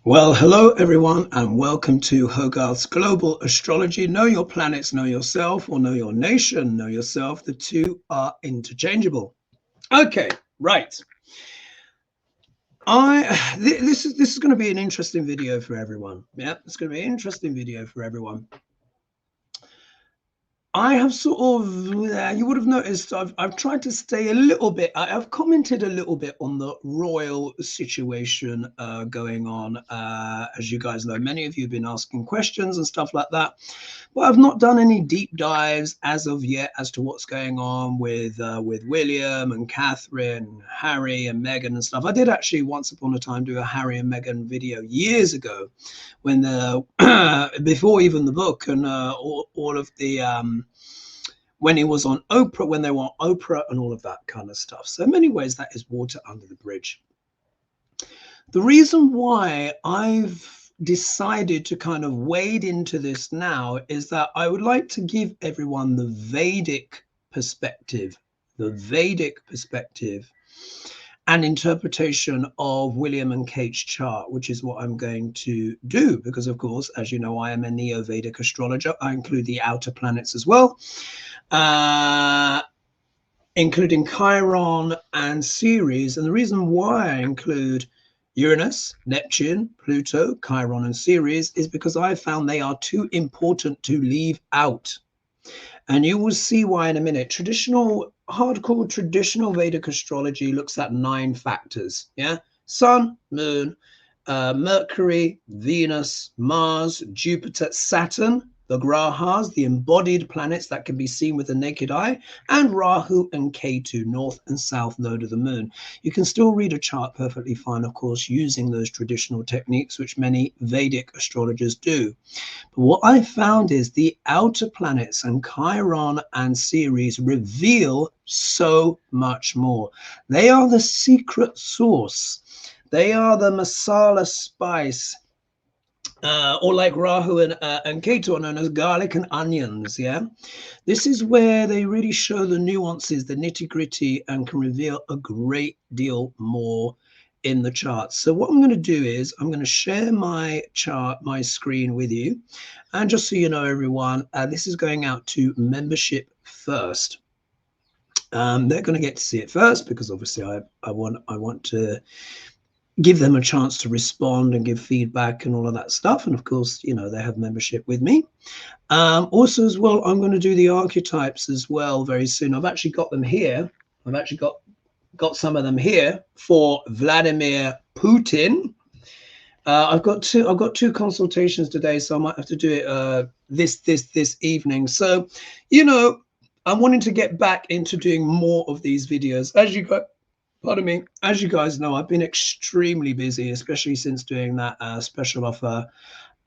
Well, hello everyone, and welcome to Hogarth's Global Astrology. Know your planets, know yourself, or know your nation, know yourself. The two are interchangeable. Okay, right. This is going to be an interesting video for everyone. Yeah, it's going to be an interesting video for everyone. I have sort of, you would have noticed, I've tried to stay a little bit, I've commented a little bit on the royal situation going on. As you guys know, many of you have been asking questions and stuff like that. But I've not done any deep dives as of yet as to what's going on with William and Catherine, Harry and Meghan and stuff. I did actually once upon a time do a Harry and Meghan video years ago, when before even the book and all of the when he was on Oprah, when they were on Oprah and all of that kind of stuff. So in many ways, that is water under the bridge. The reason why I've decided to kind of wade into this now is that I would like to give everyone the Vedic perspective, and interpretation of William and Kate's chart, which is what I'm going to do, because of course, as you know, I am a neo-Vedic astrologer. I include the outer planets as well, including Chiron and Ceres. And the reason why I include Uranus, Neptune, Pluto, Chiron and Ceres is because I found they are too important to leave out. And you will see why in a minute. Hardcore traditional Vedic astrology looks at 9 factors. Yeah, Sun, Moon, Mercury, Venus, Mars, Jupiter, Saturn, the grahas, the embodied planets that can be seen with the naked eye, and Rahu and Ketu, north and south node of the moon. You can still read a chart perfectly fine, of course, using those traditional techniques, which many Vedic astrologers do. But what I found is the outer planets and Chiron and Ceres reveal so much more. They are the secret sauce. They are the masala spice. Or like Rahu and Ketu are known as garlic and onions. Yeah, this is where they really show the nuances, the nitty gritty, and can reveal a great deal more in the chart. So what I'm going to do is I'm going to share my chart, my screen with you, and just so you know, everyone, this is going out to membership first. They're going to get to see it first because obviously I want to give them a chance to respond and give feedback and all of that stuff. And of course, you know, they have membership with me. Also as well, I'm going to do the archetypes as well very soon. I've actually got them here. I've actually got some of them here for Vladimir Putin. I've got two consultations today, so I might have to do it this evening. So, you know, I'm wanting to get back into doing more of these videos. As you guys know, I've been extremely busy, especially since doing that special offer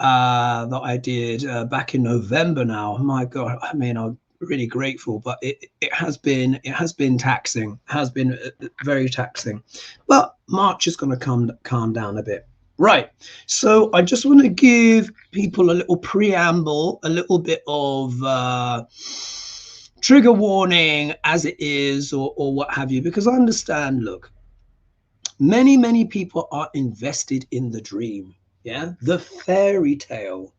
that I did back in November now. My God, I mean, I'm really grateful, but it has been taxing, has been very taxing. But March is going to calm down a bit. Right. So I just want to give people a little preamble, a little bit of trigger warning as it is, or what have you, because I understand, look, many people are invested in the dream, yeah, the fairy tale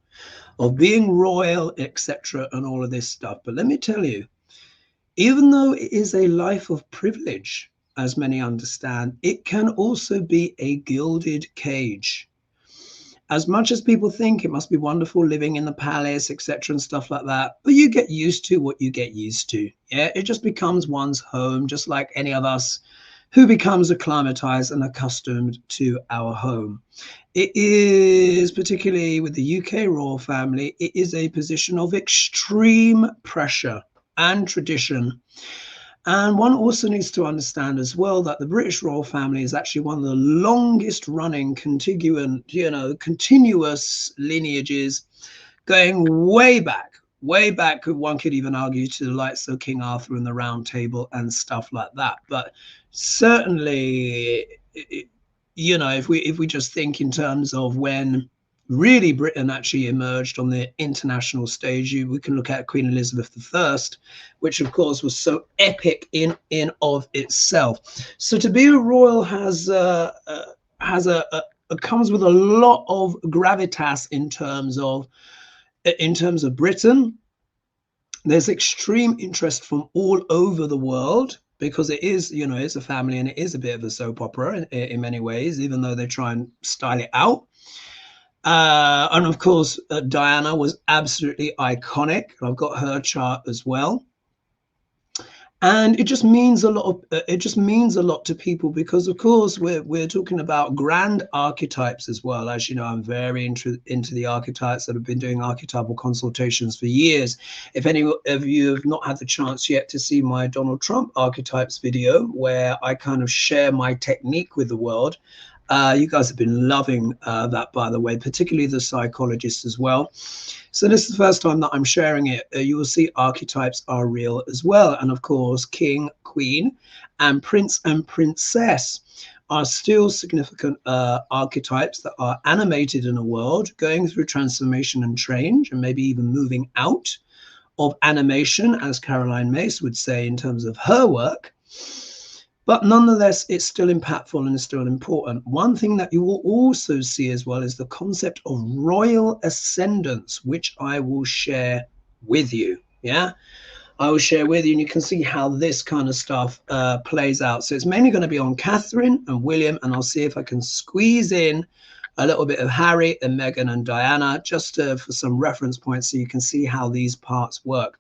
of being royal, etc., and all of this stuff. But let me tell you, even though it is a life of privilege, as many understand, it can also be a gilded cage. As much as people think it must be wonderful living in the palace, etc., and stuff like that, but you get used to what you get used to. Yeah, it just becomes one's home, just like any of us who becomes acclimatized and accustomed to our home. It is, particularly with the UK royal family, it is a position of extreme pressure and tradition. And one also needs to understand as well that the British royal family is actually one of the longest running continuous lineages, going way back, one could even argue, to the likes of King Arthur and the Round Table and stuff like that. But certainly, you know, if we just think in terms of when really Britain actually emerged on the international stage, we can look at Queen Elizabeth I, which of course was so epic in of itself. So to be a royal has a it comes with a lot of gravitas in terms of Britain. There's extreme interest from all over the world because it is, you know, it's a family and it is a bit of a soap opera in many ways, even though they try and style it out. And of course, Diana was absolutely iconic. I've got her chart as well. And it just means a lot of, it just means a lot to people because of course we're talking about grand archetypes as well. As you know, I'm very into the archetypes that have been doing archetypal consultations for years. If any of you have not had the chance yet to see my Donald Trump archetypes video where I kind of share my technique with the world, you guys have been loving that, by the way, particularly the psychologists as well. So this is the first time that I'm sharing it. You will see archetypes are real as well. And of course, king, queen, and prince and princess are still significant archetypes that are animated in a world, going through transformation and change, and maybe even moving out of animation, as Caroline Myss would say in terms of her work. But nonetheless, it's still impactful and it's still important. One thing that you will also see as well is the concept of royal ascendance, which I will share with you. Yeah, I will share with you, and you can see how this kind of stuff plays out. So it's mainly going to be on Catherine and William, and I'll see if I can squeeze in a little bit of Harry and Meghan and Diana, just for some reference points so you can see how these parts work.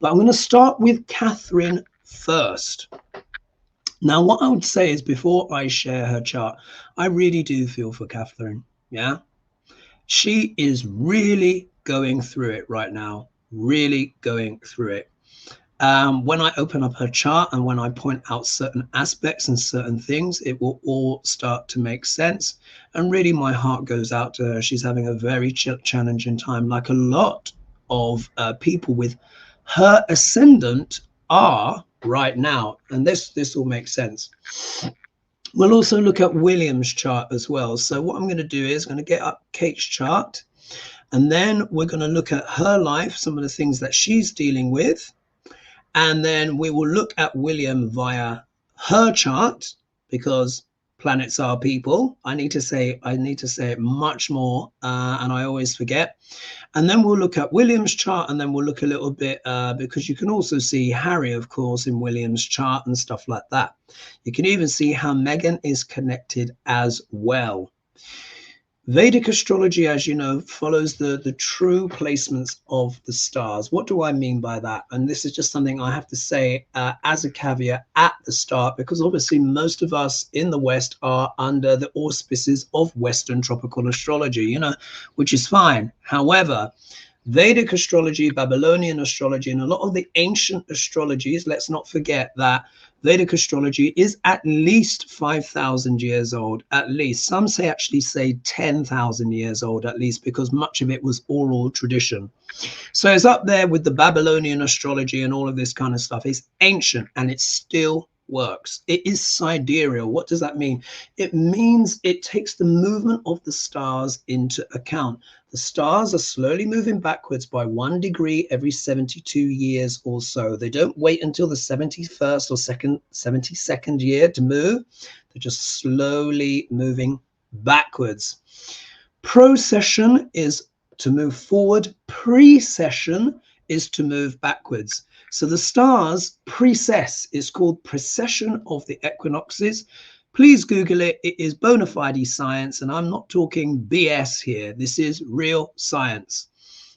But I'm going to start with Catherine first. Now, what I would say is before I share her chart, I really do feel for Catherine. Yeah, she is really going through it right now, really going through it. When I open up her chart and when I point out certain aspects and certain things, it will all start to make sense. And really, my heart goes out to her. She's having a very challenging time, like a lot of people with her ascendant are right now, and this all makes sense. We'll also look at William's chart as well. So what I'm going to do is I'm going to get up Kate's chart, and then we're going to look at her life, some of the things that she's dealing with, and then we will look at William via her chart, because planets are people. I need to say it much more, and I always forget. And then we'll look at William's chart, and then we'll look a little bit, because you can also see Harry, of course, in William's chart and stuff like that. You can even see how Meghan is connected as well. Vedic astrology, as you know, follows the true placements of the stars. What do I mean by that? And this is just something I have to say as a caveat at the start, because obviously most of us in the West are under the auspices of Western tropical astrology, you know, which is fine. However, Vedic astrology, Babylonian astrology, and a lot of the ancient astrologies, let's not forget that Vedic astrology is at least 5,000 years old, at least. Some actually say 10,000 years old, at least, because much of it was oral tradition. So it's up there with the Babylonian astrology and all of this kind of stuff. It's ancient and it still works. It is sidereal. What does that mean? It means it takes the movement of the stars into account. The stars are slowly moving backwards by 1 degree every 72 years or so. They don't wait until the 71st or 72nd year to move. They're just slowly moving backwards. Procession is to move forward. Precession is to move backwards. So the stars precess. It's called precession of the equinoxes. Please Google it. It is bona fide science, and I'm not talking BS here. This is real science.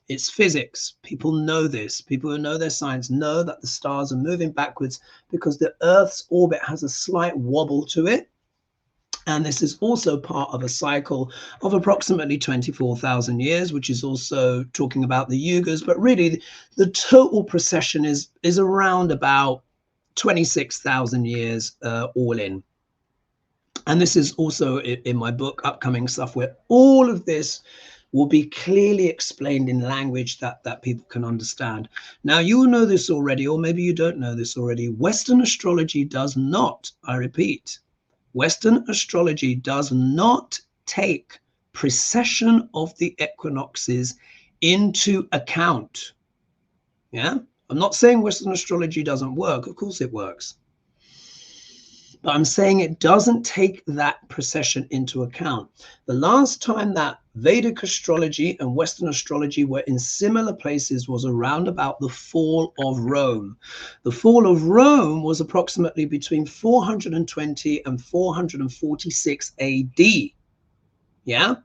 It's physics. People know this. People who know their science know that the stars are moving backwards because the Earth's orbit has a slight wobble to it. And this is also part of a cycle of approximately 24,000 years, which is also talking about the yugas. But really, the total precession is around about 26,000 years all in. And this is also in my book, Upcoming Stuff, where all of this will be clearly explained in language that people can understand. Now, you will know this already, or maybe you don't know this already. Western astrology does not, I repeat, Western astrology does not take precession of the equinoxes into account. Yeah, I'm not saying Western astrology doesn't work. Of course it works. But I'm saying it doesn't take that precession into account. The last time that Vedic astrology and Western astrology were in similar places was around about the fall of Rome. The fall of Rome was approximately between 420 and 446 AD. Yeah,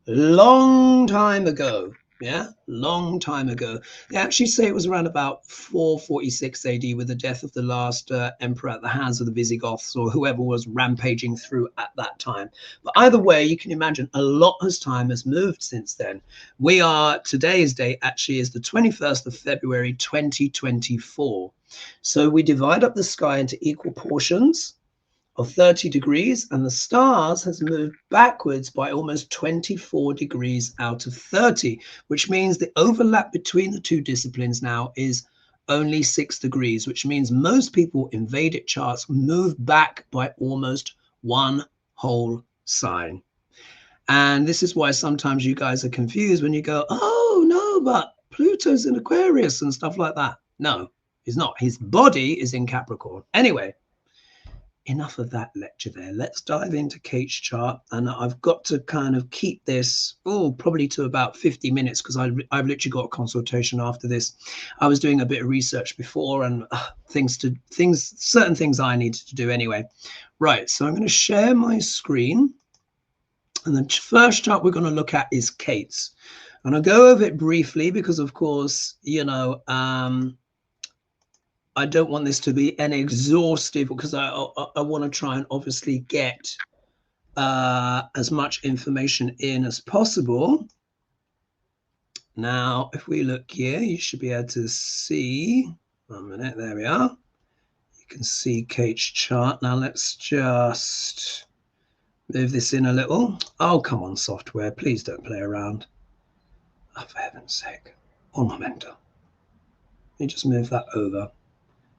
long time ago. Yeah, long time ago. They actually say it was around about 446 AD with the death of the last emperor at the hands of the Visigoths or whoever was rampaging through at that time. But either way, you can imagine a lot of time has moved since then. We are, today's date actually is the 21st of February, 2024. So we divide up the sky into equal portions of 30 degrees, and the stars has moved backwards by almost 24 degrees out of 30, which means the overlap between the two disciplines now is only 6 degrees, which means most people in Vedic charts move back by almost one whole sign. And this is why sometimes you guys are confused when you go, oh no, but Pluto's in Aquarius and stuff like that. No, he's not. His body is in Capricorn. Anyway, enough of that lecture there. Let's dive into Kate's chart. And I've got to kind of keep this, probably to about 50 minutes because I've literally got a consultation after this. I was doing a bit of research before and certain things I needed to do anyway. Right, so I'm going to share my screen. And the first chart we're going to look at is Kate's. And I'll go over it briefly because, of course, you know, I don't want this to be an exhaustive because I want to try and obviously get as much information in as possible. Now, if we look here, you should be able to see, 1 minute, there we are. You can see Kate's chart. Now let's just move this in a little. Oh, come on, software, please don't play around. Oh, for heaven's sake. Un momento. Let me just move that over,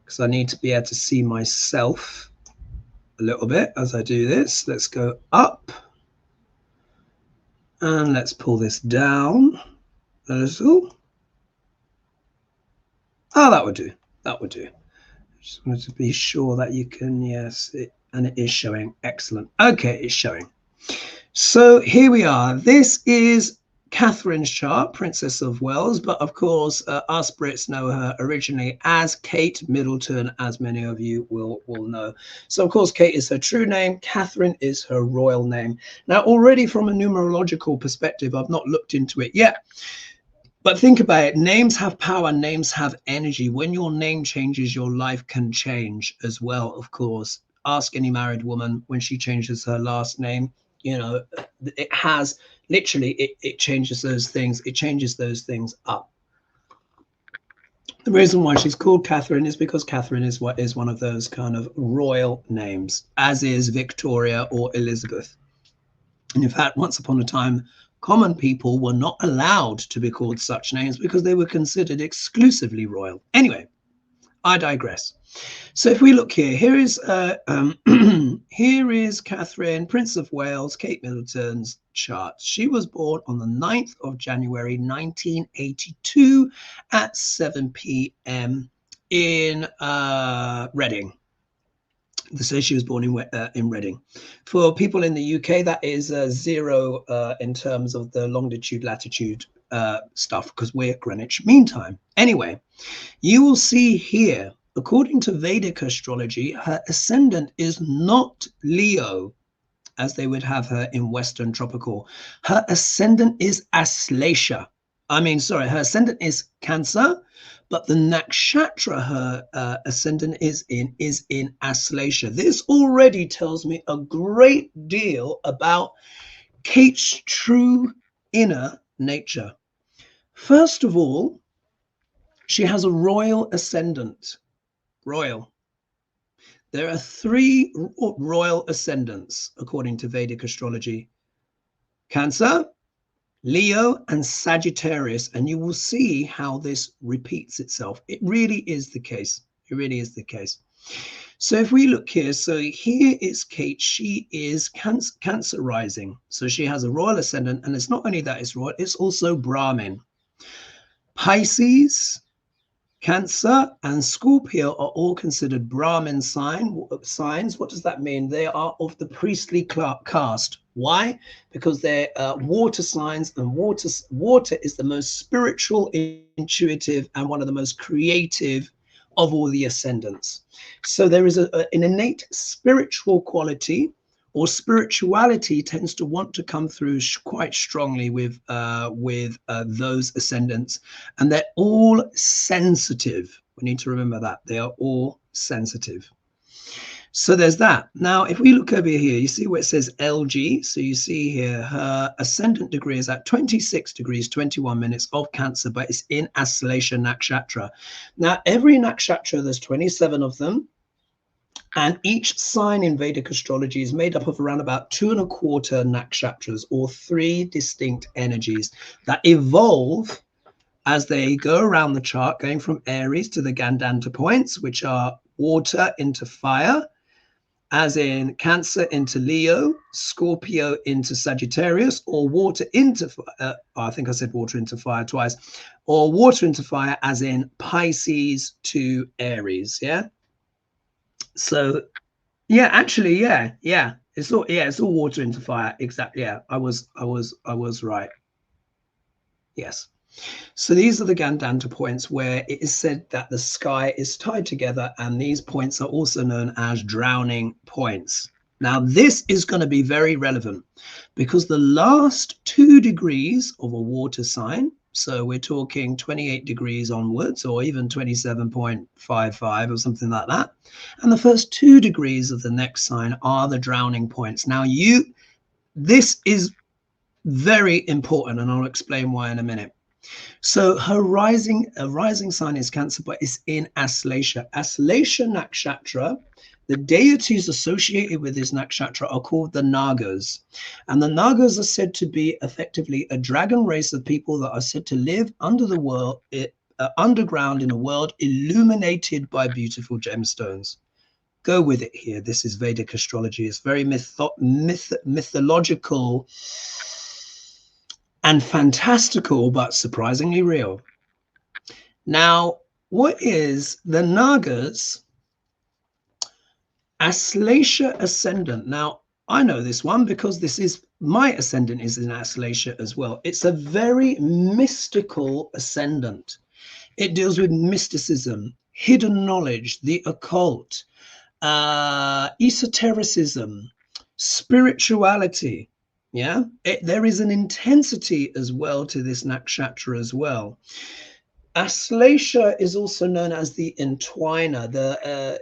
because I need to be able to see myself a little bit as I do this. Let's go up and let's pull this down a little. Oh, that would do. That would do. Just wanted to be sure that you can, yes, and it is showing. Excellent. Okay, it's showing. So here we are. This is Catherine's chart, Princess of Wales, but of course us Brits know her originally as Kate Middleton, as many of you will know. So of course Kate is her true name, Catherine is her royal name. Now already from a numerological perspective, I've not looked into it yet, but think about it. Names have power, names have energy. When your name changes, your life can change as well, of course. Ask any married woman when she changes her last name. You know, it has literally, it changes those things. It changes those things up. The reason why she's called Catherine is because Catherine is one of those kind of royal names, as is Victoria or Elizabeth. And in fact, once upon a time, common people were not allowed to be called such names because they were considered exclusively royal. Anyway, I digress. So if we look here, here is here is Catherine, Prince of Wales, Kate Middleton's chart. She was born on the 9th of January 1982 at 7 p.m. in Reading. So she was born in Reading. For people in the UK, that is 0 in terms of the longitude, latitude stuff, because we're Greenwich Mean Time. Anyway, you will see here, according to Vedic astrology, her ascendant is not Leo, as they would have her in Western tropical. Her ascendant is Aslesha. Her ascendant is Cancer, but the nakshatra her ascendant is in Aslesha. This already tells me a great deal about Kate's true inner nature. First of all, she has a royal ascendant. Royal. There are 3 royal ascendants according to Vedic astrology: Cancer, Leo, and Sagittarius. And you will see how this repeats itself. It really is the case. It really is the case. So if we look here, so here is Kate. She is Cancer rising. So she has a royal ascendant. And it's not only that it's royal, it's also Brahmin. Pisces, Cancer and Scorpio are all considered Brahmin signs. What does that mean? They are of the priestly caste. Why? Because they're water signs, and water is the most spiritual, intuitive, and one of the most creative of all the ascendants. So there is an innate spiritual quality, or spirituality tends to want to come through quite strongly with those ascendants, and they're all sensitive. We need to remember that they are all sensitive. So there's that. Now, if we look over here, you see where it says LG. So you see here her ascendant degree is at 26 degrees, 21 minutes of Cancer, but it's in Aslesha Nakshatra. Now, every Nakshatra, there's 27 of them. And each sign in Vedic astrology is made up of around about 2¼ nakshatras, or 3 distinct energies that evolve as they go around the chart, going from Aries to the Gandanta points, which are water into fire, as in Cancer into Leo, Scorpio into Sagittarius, or water into, I think I said water into fire twice, or water into fire, as in Pisces to Aries. Yeah. So, yeah, actually, yeah, it's all water into fire. Exactly. Yeah, I was right. Yes. So these are the Gandanta points where it is said that the sky is tied together, and these points are also known as drowning points. Now, this is going to be very relevant because the last 2 degrees of a water sign, so we're talking 28 degrees onwards, or even 27.55 or something like that, and the first 2 degrees of the next sign are the drowning points. Now, this is very important, and I'll explain why in a minute. So her rising sign is Cancer, but it's in Aslesha. Aslesha Nakshatra, the deities associated with this nakshatra are called the Nagas. And the Nagas are said to be effectively a dragon race of people that are said to live under the world, underground in a world illuminated by beautiful gemstones. Go with it here. This is Vedic astrology. It's very mythological and fantastical, but surprisingly real. Now, what is the Nagas? Aslesha ascendant. Now, I know this one because this is my ascendant is in Aslesha as well. It's a very mystical ascendant. It deals with mysticism, hidden knowledge, the occult, esotericism, spirituality. Yeah, there is an intensity as well to this nakshatra as well. Aslesha is also known as the entwiner.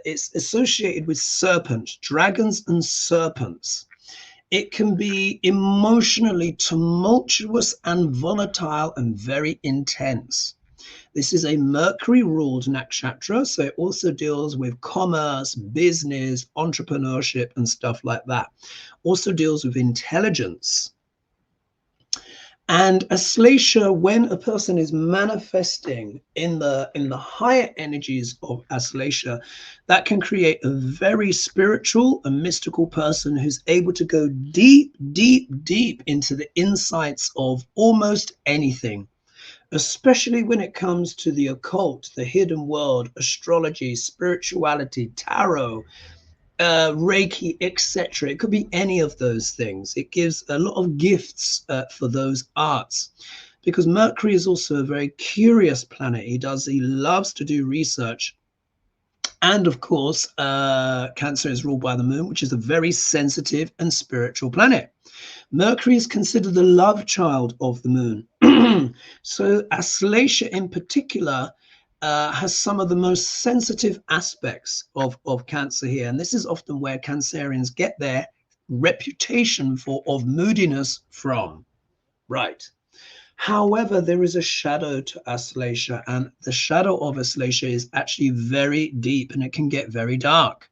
It's associated with serpents, dragons and serpents. It can be emotionally tumultuous and volatile and very intense. This is a Mercury-ruled nakshatra, so it also deals with commerce, business, entrepreneurship, and stuff like that. Also deals with intelligence. And Aslesha, when a person is manifesting in the higher energies of Aslesha, that can create a very spiritual and mystical person who's able to go deep, deep, deep into the insights of almost anything, especially when it comes to the occult, the hidden world, astrology, spirituality, tarot, Reiki, etc. It could be any of those things. It gives a lot of gifts for those arts, because Mercury is also a very curious planet. He loves to do research. And of course, Cancer is ruled by the moon, which is a very sensitive and spiritual planet. Mercury is considered the love child of the moon. So Aslesha in particular has some of the most sensitive aspects of Cancer here. And this is often where Cancerians get their reputation of moodiness from. Right. However, there is a shadow to Aslesha, and the shadow of Aslesha is actually very deep, and it can get very dark.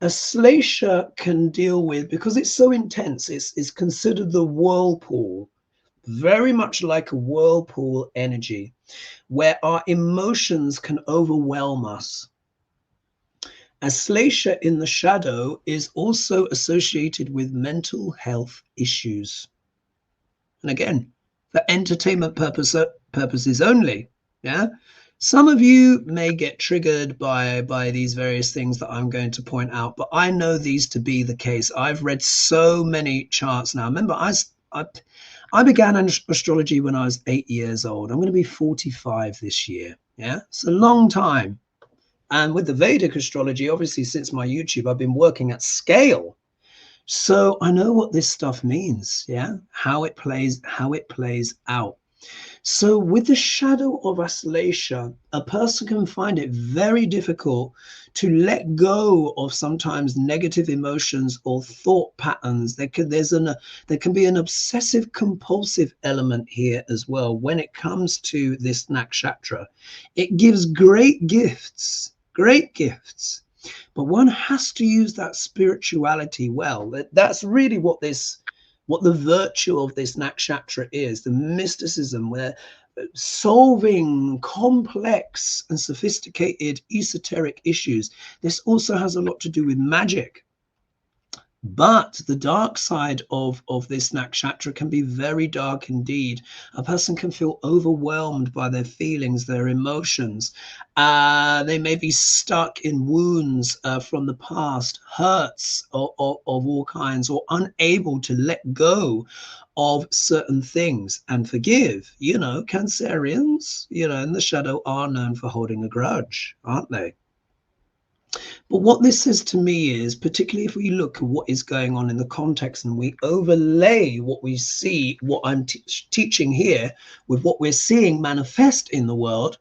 Aslesha can deal with, because it's so intense, it's considered the whirlpool, very much like a whirlpool energy, where our emotions can overwhelm us. Aslesha in the shadow is also associated with mental health issues. And again, for entertainment purposes only. Yeah. Some of you may get triggered by these various things that I'm going to point out, but I know these to be the case. I've read so many charts now. Remember, I began astrology when I was 8 years old. I'm going to be 45 this year. Yeah, it's a long time. And with the Vedic astrology, obviously, since my YouTube, I've been working at scale. So I know what this stuff means. Yeah, how it plays out. So with the shadow of Aslesha, a person can find it very difficult to let go of sometimes negative emotions or thought patterns. There can be an obsessive compulsive element here as well when it comes to this nakshatra. It gives great gifts, but one has to use that spirituality well. That's really what the virtue of this nakshatra is, the mysticism, where solving complex and sophisticated esoteric issues. This also has a lot to do with magic. But the dark side of this nakshatra can be very dark indeed. A person can feel overwhelmed by their feelings, their emotions. They may be stuck in wounds from the past, hurts of all kinds, or unable to let go of certain things and forgive. Cancerians, in the shadow are known for holding a grudge, aren't they? But what this says to me is, particularly if we look at what is going on in the context and we overlay what we see, what I'm teaching here, with what we're seeing manifest in the world,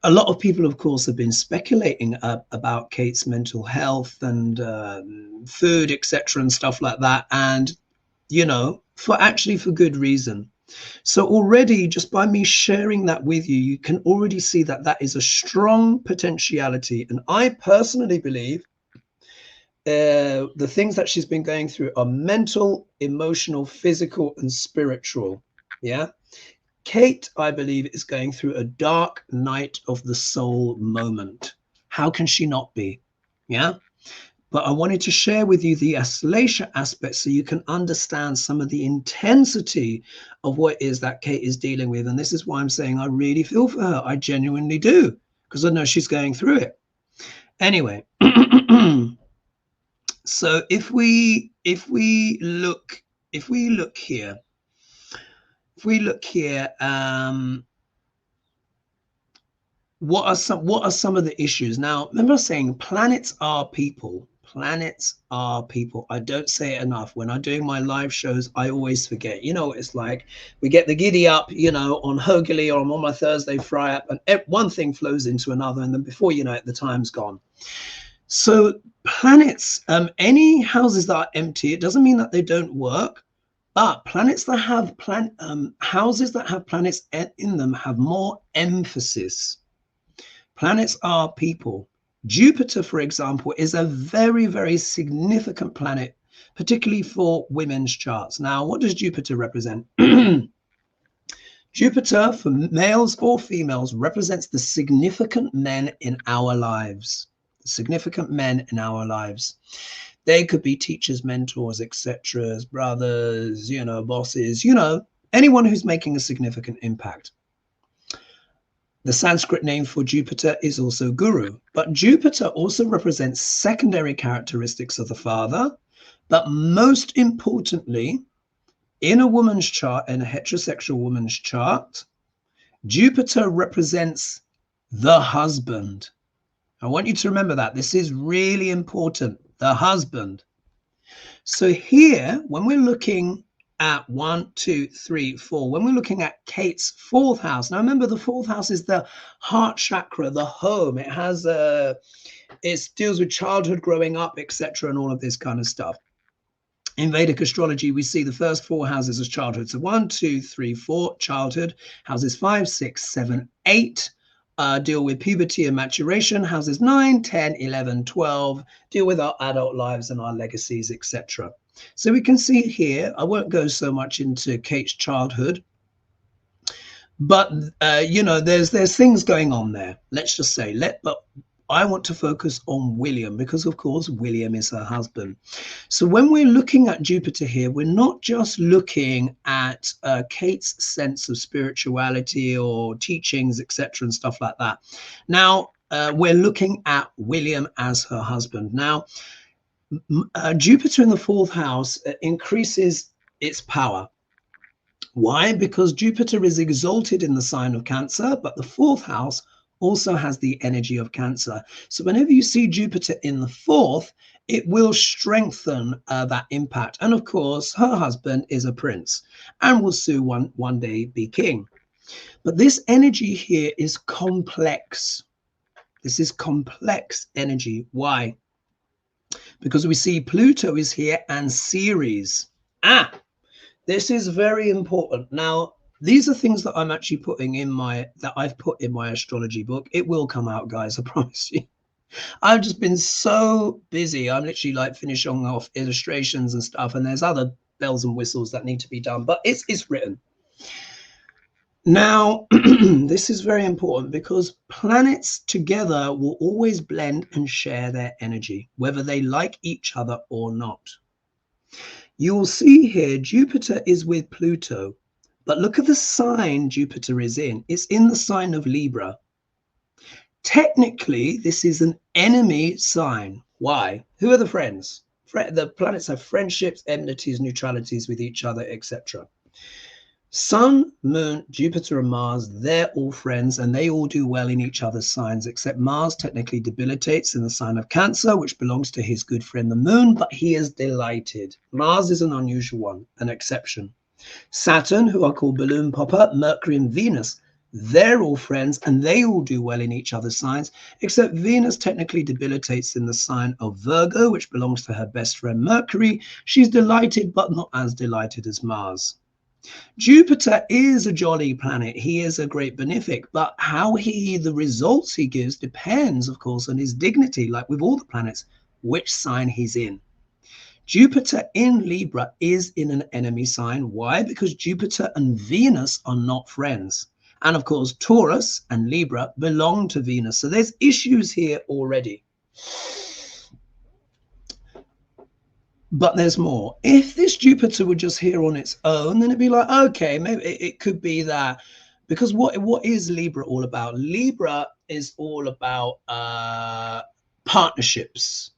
a lot of people, of course, have been speculating about Kate's mental health and food, etc., and stuff like that. And, for good reason. So already, just by me sharing that with you, you can already see that that is a strong potentiality. And I personally believe the things that she's been going through are mental, emotional, physical, and spiritual. Yeah. Kate, I believe, is going through a dark night of the soul moment. How can she not be? Yeah. But I wanted to share with you the Aslesha aspect so you can understand some of the intensity of what it is that Kate is dealing with. And this is why I'm saying I really feel for her. I genuinely do, because I know she's going through it. Anyway, so if we look here, what are some of the issues? Now, remember saying planets are people. Planets are people. I don't say it enough. When I'm doing my live shows, I always forget. You know what it's like. We get the giddy up, on Hogarth, or I'm on my Thursday fry up, and one thing flows into another, and then before you know it, the time's gone. So planets, any houses that are empty, it doesn't mean that they don't work, but planets that have houses that have planets in them have more emphasis. Planets are people. Jupiter, for example, is a very, very significant planet, particularly for women's charts. Now, what does Jupiter represent? Jupiter, for males or females, represents the significant men in our lives. The significant men in our lives. They could be teachers, mentors, etc., brothers, bosses, anyone who's making a significant impact. The Sanskrit name for Jupiter is also Guru, but Jupiter also represents secondary characteristics of the father. But most importantly, in a woman's chart, in a heterosexual woman's chart, Jupiter represents the husband. I want you to remember that. This is really important, the husband. So here, when we're looking at 1, 2, 3, 4, when we're looking at Kate's fourth house, now remember the fourth house is the heart chakra, the home. It has it deals with childhood, growing up, etc., and all of this kind of stuff. In Vedic astrology, we see the first 4 houses as childhood. So 1, 2, 3, 4, childhood. Houses 5, 6, 7, 8 deal with puberty and maturation. Houses 9, 10, 11, 12 deal with our adult lives and our legacies, etc. So we can see here, I won't go so much into Kate's childhood, but there's things going on there. Let's just say, I want to focus on William because, of course, William is her husband. So when we're looking at Jupiter here, we're not just looking at Kate's sense of spirituality or teachings, etc., and stuff like that. Now, we're looking at William as her husband. Now, Jupiter in the fourth house increases its power. Why? Because Jupiter is exalted in the sign of Cancer, but the fourth house also has the energy of Cancer. So whenever you see Jupiter in the fourth, it will strengthen that impact. And of course, her husband is a prince and will soon one day be king. But this energy here is complex. This is complex energy. Why? Because we see Pluto is here and Ceres. This is very important. Now, these are things that I'm actually putting in I've put in my astrology book. It will come out, guys, I promise you. I've just been so busy. I'm literally like finishing off illustrations and stuff, and there's other bells and whistles that need to be done, but it's written. Now, this is very important because planets together will always blend and share their energy, whether they like each other or not. You will see here Jupiter is with Pluto, but look at the sign Jupiter is in. It's in the sign of Libra. Technically, this is an enemy sign. Why? Who are the friends? The planets have friendships, enmities, neutralities with each other, etc. Sun, Moon, Jupiter, and Mars, they're all friends and they all do well in each other's signs, except Mars technically debilitates in the sign of Cancer, which belongs to his good friend, the Moon, but he is delighted. Mars is an unusual one, an exception. Saturn, who are called Balloon Popper, Mercury, and Venus, they're all friends and they all do well in each other's signs, except Venus technically debilitates in the sign of Virgo, which belongs to her best friend Mercury. She's delighted, but not as delighted as Mars. Jupiter is a jolly planet. He is a great benefic, but the results he gives depends, of course, on his dignity, like with all the planets, which sign he's in. Jupiter in Libra is in an enemy sign. Why? Because Jupiter and Venus are not friends. And of course, Taurus and Libra belong to Venus. So there's issues here already. But there's more. If this Jupiter were just here on its own, then it'd be like, okay, maybe it could be that. Because what is Libra all about? Libra is all about partnerships,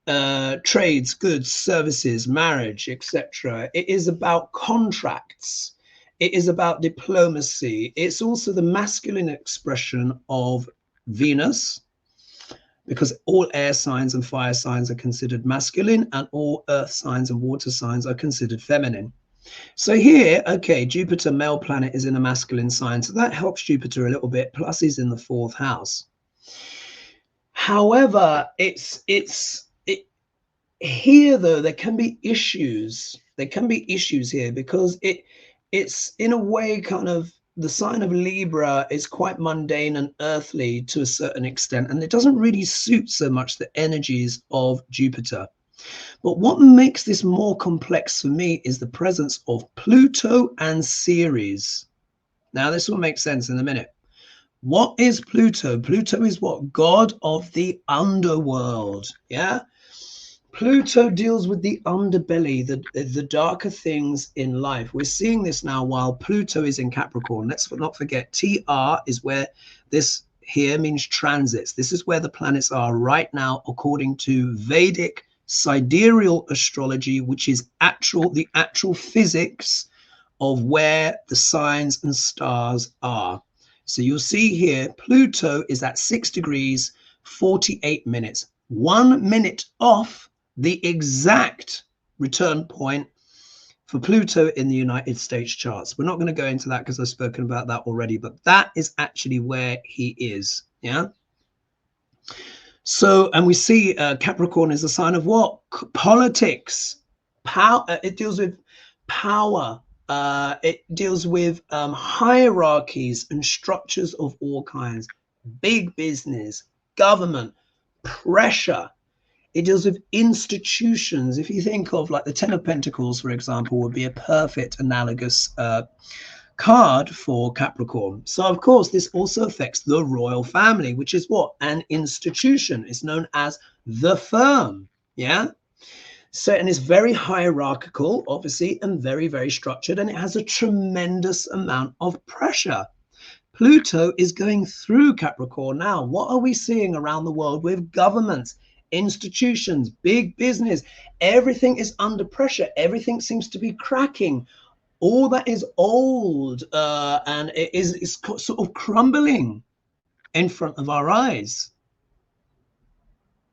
trades, goods, services, marriage, etc. It is about contracts. It is about diplomacy. It's also the masculine expression of Venus, because all air signs and fire signs are considered masculine and all earth signs and water signs are considered feminine. So here, okay, Jupiter, male planet, is in a masculine sign. So that helps Jupiter a little bit. Plus he's in the fourth house. However, here though, there can be issues. There can be issues here because it's in a way kind of, the sign of Libra is quite mundane and earthly to a certain extent, and it doesn't really suit so much the energies of Jupiter. But what makes this more complex for me is the presence of Pluto and Ceres. Now, this will make sense in a minute. What is Pluto? Pluto is what? God of the underworld. Yeah. Pluto deals with the underbelly, the darker things in life. We're seeing this now while Pluto is in Capricorn. Let's not forget, TR is where this here means transits. This is where the planets are right now, according to Vedic sidereal astrology, which is the actual physics of where the signs and stars are. So you'll see here, Pluto is at 6 degrees, 48 minutes, 1 minute off the exact return point for Pluto in the United States charts. We're not going to go into that because I've spoken about that already, but that is actually where he is. Yeah. So, and we see Capricorn is a sign of what? Politics, power. It deals with power. It deals with hierarchies and structures of all kinds, big business, government, pressure. It deals with institutions. If you think of like the Ten of Pentacles, for example, would be a perfect analogous card for Capricorn. So, of course, this also affects the royal family, which is what? An institution. It's known as the firm. Yeah. So, and it's very hierarchical, obviously, and very, very structured. And it has a tremendous amount of pressure. Pluto is going through Capricorn now. What are we seeing around the world with governments, institutions, big business? Everything is under pressure. Everything seems to be cracking. All that is old and it is sort of crumbling in front of our eyes.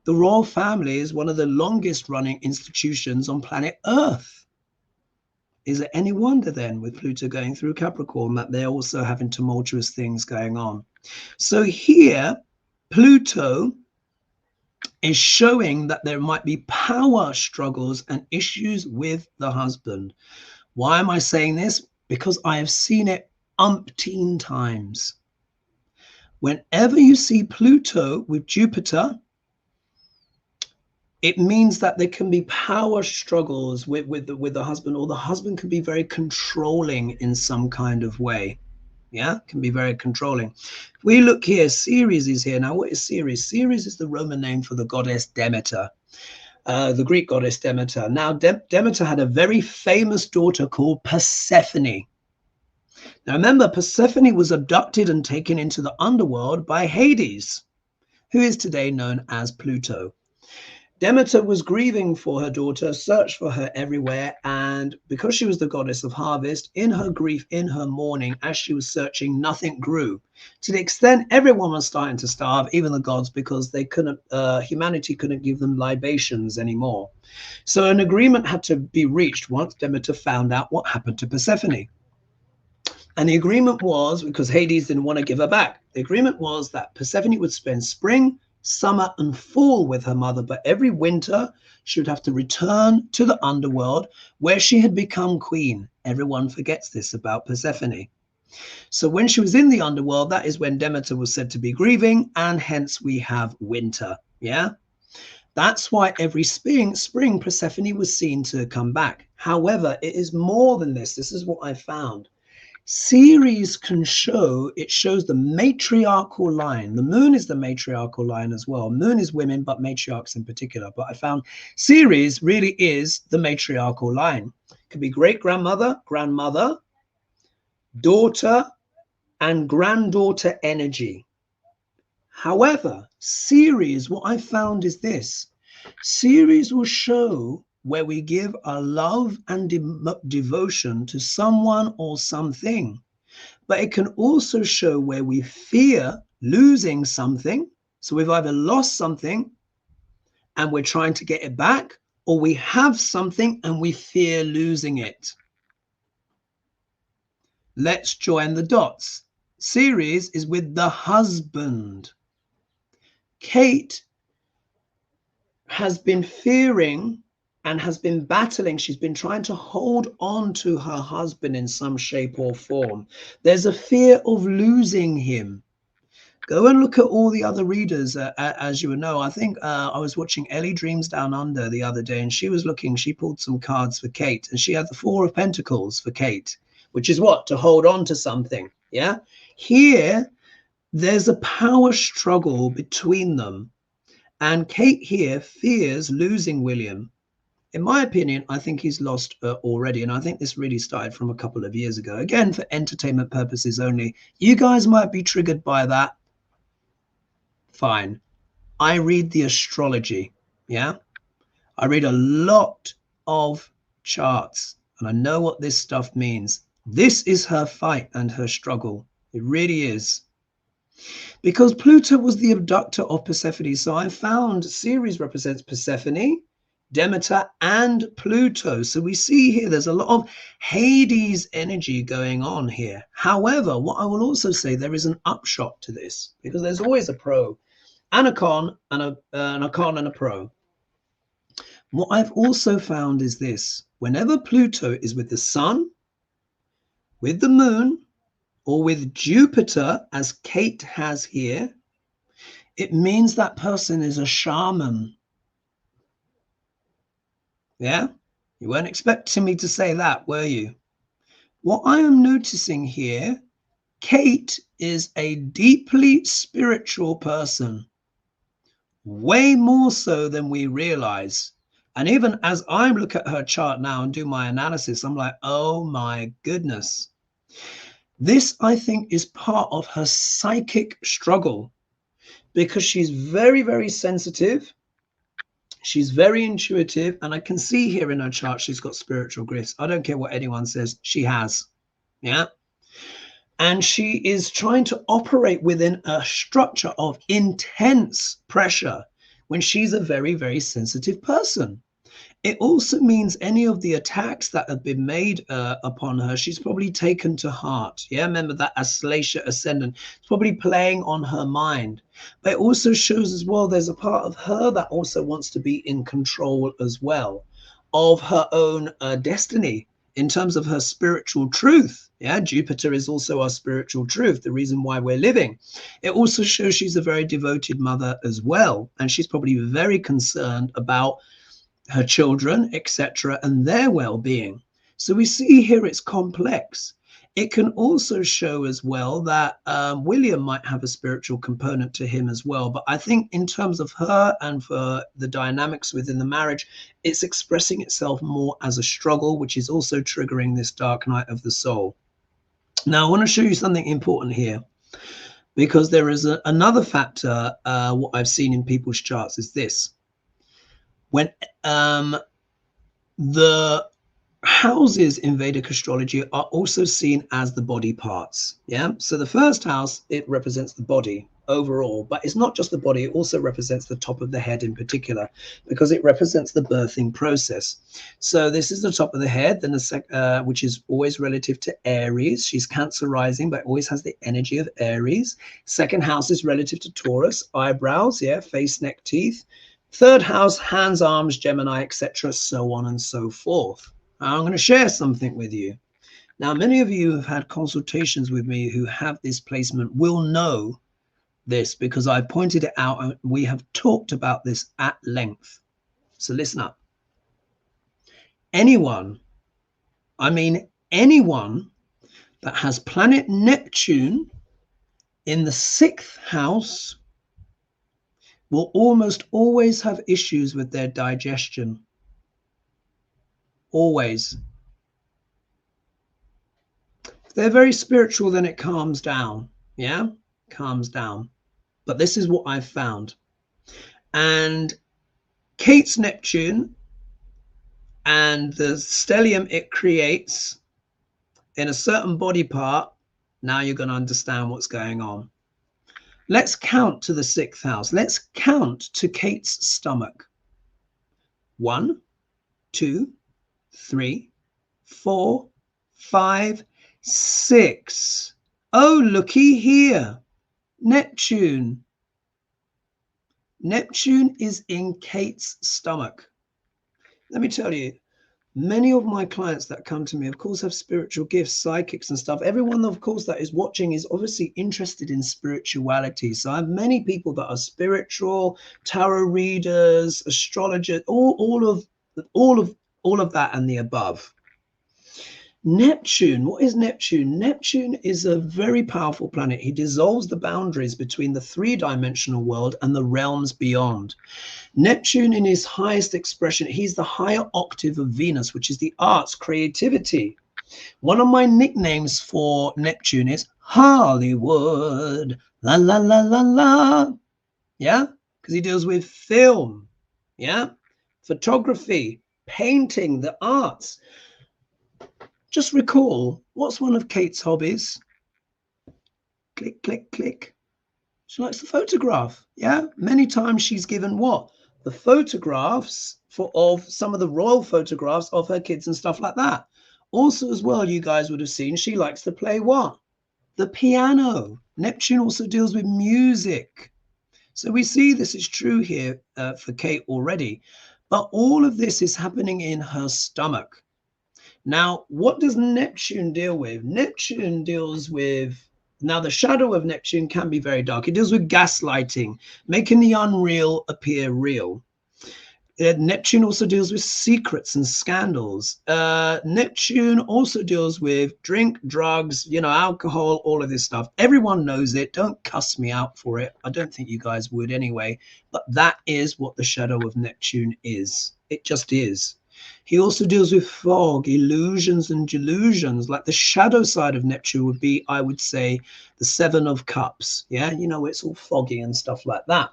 The royal family is one of the longest running institutions on planet Earth. Is it any wonder then, with Pluto going through Capricorn, that they're also having tumultuous things going on? So here, Pluto is showing that there might be power struggles and issues with the husband. Why am I saying this? Because I have seen it umpteen times. Whenever you see Pluto with Jupiter, it means that there can be power struggles with the husband, or the husband can be very controlling in some kind of way. Yeah, can be very controlling. If we look here, Ceres is here. Now, what is Ceres? Ceres is the Roman name for the goddess Demeter, the Greek goddess Demeter. Now, Demeter had a very famous daughter called Persephone. Now, remember, Persephone was abducted and taken into the underworld by Hades, who is today known as Pluto. Demeter was grieving for her daughter, searched for her everywhere, and because she was the goddess of harvest, in her grief, in her mourning, as she was searching, nothing grew. To the extent everyone was starting to starve, even the gods, because they couldn't, humanity couldn't give them libations anymore. So an agreement had to be reached once Demeter found out what happened to Persephone. And the agreement was, because Hades didn't want to give her back, the agreement was that Persephone would spend spring, summer, and fall with her mother, but every winter she would have to return to the underworld where she had become queen. Everyone forgets this about Persephone. So when she was in the underworld, that is when Demeter was said to be grieving, and hence we have winter. Yeah. That's why every spring Persephone was seen to come back. However, it is more than this. This is what I found. Ceres can show, it shows the matriarchal line. The moon is the matriarchal line as well. Moon is women, but matriarchs in particular. But I found Ceres really is the matriarchal line. It could be great grandmother, grandmother, daughter, and granddaughter energy. However, Ceres, what I found is this. Ceres will show where we give our love and devotion to someone or something. But it can also show where we fear losing something. So we've either lost something and we're trying to get it back, or we have something and we fear losing it. Let's join the dots. Ceres is with the husband. Kate has been fearing and has been battling. She's been trying to hold on to her husband in some shape or form. There's a fear of losing him. Go and look at all the other readers, as you would know. I think I was watching Ellie Dreams Down Under the other day, and she was looking, she pulled some cards for Kate, and she had the Four of Pentacles for Kate, which is what? To hold on to something. Yeah. Here, there's a power struggle between them. And Kate here fears losing William. In my opinion, I think he's lost already. And I think this really started from a couple of years ago. Again, for entertainment purposes only. You guys might be triggered by that. Fine. I read the astrology. Yeah. I read a lot of charts and I know what this stuff means. This is her fight and her struggle. It really is. Because Pluto was the abductor of Persephone. So I found Ceres represents Persephone, Demeter, and Pluto. So we see here there's a lot of Hades energy going on here. However, what I will also say, there is an upshot to this, because there's always a pro and a con and a con and a pro. What I've also found is this: whenever Pluto is with the sun, with the moon, or with Jupiter, as Kate has here, it means that person is a shaman. Yeah? You weren't expecting me to say that, were you? What I am noticing here, Kate is a deeply spiritual person, way more so than we realize. And even as I look at her chart now and do my analysis, I'm like, oh my goodness. This, I think, is part of her psychic struggle because she's very, very sensitive. She's very intuitive. And I can see here in her chart, she's got spiritual gifts. I don't care what anyone says, she has. Yeah. And she is trying to operate within a structure of intense pressure when she's a very, very sensitive person. It also means any of the attacks that have been made upon her, she's probably taken to heart. Yeah, remember that Astrology ascendant. It's probably playing on her mind. But it also shows as well there's a part of her that also wants to be in control as well of her own destiny in terms of her spiritual truth. Yeah, Jupiter is also our spiritual truth, the reason why we're living. It also shows she's a very devoted mother as well. And she's probably very concerned about her children, etc., and their well-being. So we see here it's complex. It can also show as well that William might have a spiritual component to him as well. But I think in terms of her and for the dynamics within the marriage, it's expressing itself more as a struggle, which is also triggering this dark night of the soul. Now, I want to show you something important here, because there is another factor. What I've seen in people's charts is this. When the houses in Vedic astrology are also seen as the body parts. Yeah. So the first house, it represents the body overall, but it's not just the body. It also represents the top of the head in particular, because it represents the birthing process. So this is the top of the head, then which is always relative to Aries. She's Cancer rising, but always has the energy of Aries. Second house is relative to Taurus, eyebrows, yeah, face, neck, teeth. Third house, hands, arms, Gemini, etc., so on and so forth. Now, I'm going to share something with you. Now, many of you who have had consultations with me who have this placement will know this, because I pointed it out and we have talked about this at length. So listen up. Anyone, I mean anyone that has planet Neptune in the 6th house will almost always have issues with their digestion. Always. If they're very spiritual, then it calms down. Yeah, calms down. But this is what I've found. And Kate's Neptune and the stellium it creates in a certain body part, now you're going to understand what's going on. Let's count to the 6th house. Let's count to Kate's stomach. 1, 2, 3, 4, 5, 6. Oh, looky here. Neptune. Neptune is in Kate's stomach. Let me tell you, many of my clients that come to me, of course, have spiritual gifts, psychics and stuff. Everyone, of course, that is watching is obviously interested in spirituality. So I have many people that are spiritual, tarot readers, astrologers, all of that and the above. Neptune, what is Neptune? Neptune is a very powerful planet. He dissolves the boundaries between the 3-dimensional world and the realms beyond. Neptune in his highest expression, he's the higher octave of Venus, which is the arts, creativity. One of my nicknames for Neptune is Hollywood. La, la, la, la, la. Yeah, because he deals with film. Yeah, photography, painting, the arts. Just recall, what's one of Kate's hobbies? Click, click, click. She likes to photograph. Yeah, many times she's given what? The photographs of some of the royal photographs of her kids and stuff like that. Also as well, you guys would have seen she likes to play what? The piano. Neptune also deals with music. So we see this is true here for Kate already. But all of this is happening in her stomach. Now, what does Neptune deal with? Neptune deals with, now the shadow of Neptune can be very dark. It deals with gaslighting, making the unreal appear real. Neptune also deals with secrets and scandals. Neptune also deals with drink, drugs, alcohol, all of this stuff. Everyone knows it. Don't cuss me out for it. I don't think you guys would anyway. But that is what the shadow of Neptune is. It just is. He also deals with fog, illusions, and delusions. Like the shadow side of Neptune would be, I would say, the Seven of Cups. Yeah, it's all foggy and stuff like that.